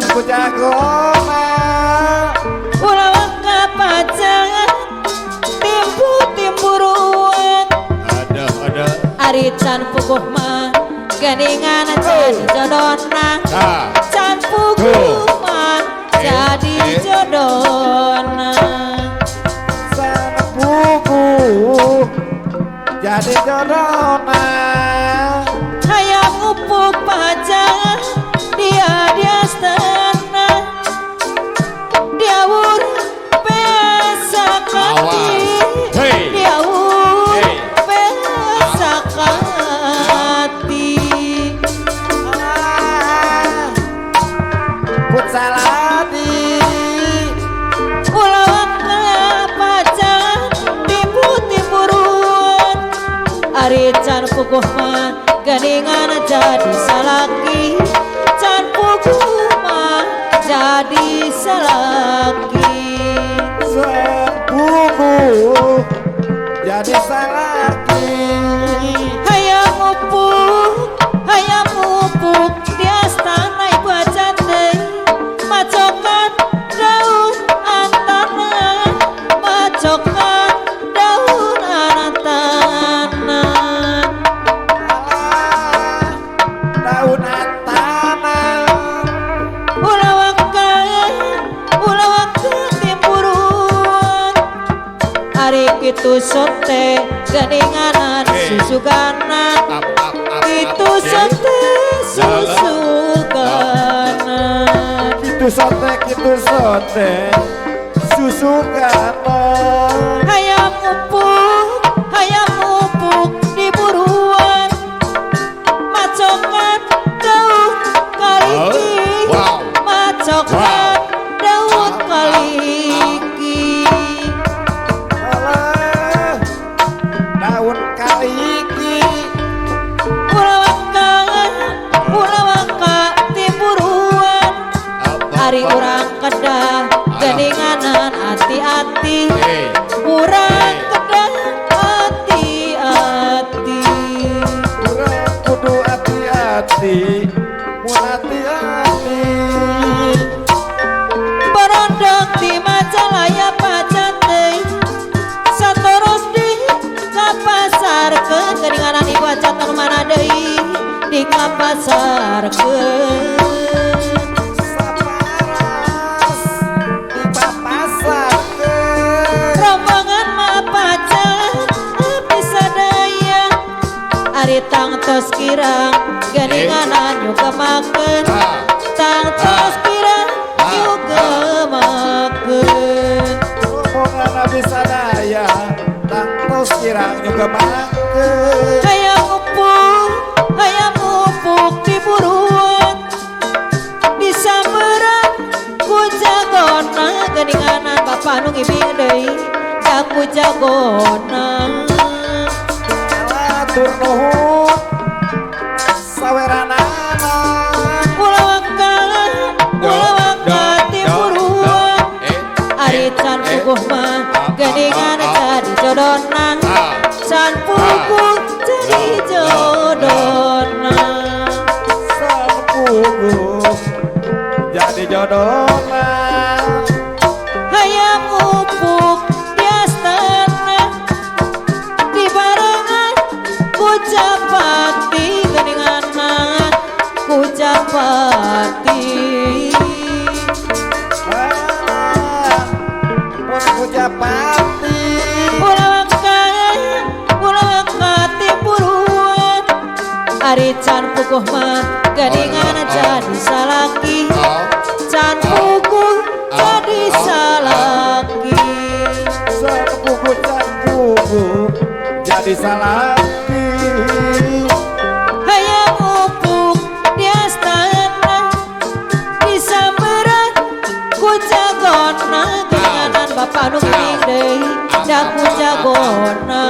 pun ku jagona ulah kapacangan timburuan ada ari can puguh mah geningan jadi jodona can puguh mah jadi jodona san puguh jadi jodona hayang upuk pajangan dia stana dia wur pesakati dia wur pesakati put saladi ulah pajangan timburuan ari can puguh mah geningan jadi salaki can puguh mah jadi salaki puguh jadi salaki hayang upuk di astana ibu acan deui macokan daun antana macokan daun antana daun antana ulah waka timburuan ari kitu sote geninganan susuganan kitu sote susuganan kitu sote susuganan hayang upuk diburuan macokan daun kaliki macokan daun kaliki alah daun kaliki ulah waka timburuan ari urang kedah geninganan hati-hati urang kedah hati-hati urang kudu hati-hati mun hati-hati berondong di Majalaya pacan deui satoros di kapasarkeun geninganan ibu acan anu mana deui di kapasarkeun saparas dipapasakeun rombongan mah pacan bisa daya ari tangtos kirang geninganan juga makeun tangtos kirang juga makeun rombongan bisa daya tangtos kirang juga makeun hayang upuk diburuan disamberan ku jagona geninganan bapa nu ngibing deui da ku jagona atur nuhun saweranana ulah waka timburuan ari can puguh mah geningan jadi jodona can puguh jadi jodona sang puguh jadi jodona hayang upuk di astana dibarengan ku capati geninganan ku capati pun kujapati ulah waka timburuan ari can puguh mah geninganan jadi salaki can puguh jadi salaki sang puguh jadi salaki hayang upuk di astana disamberan ku jagona geninganan bapa nu ngibing deui da ku jagona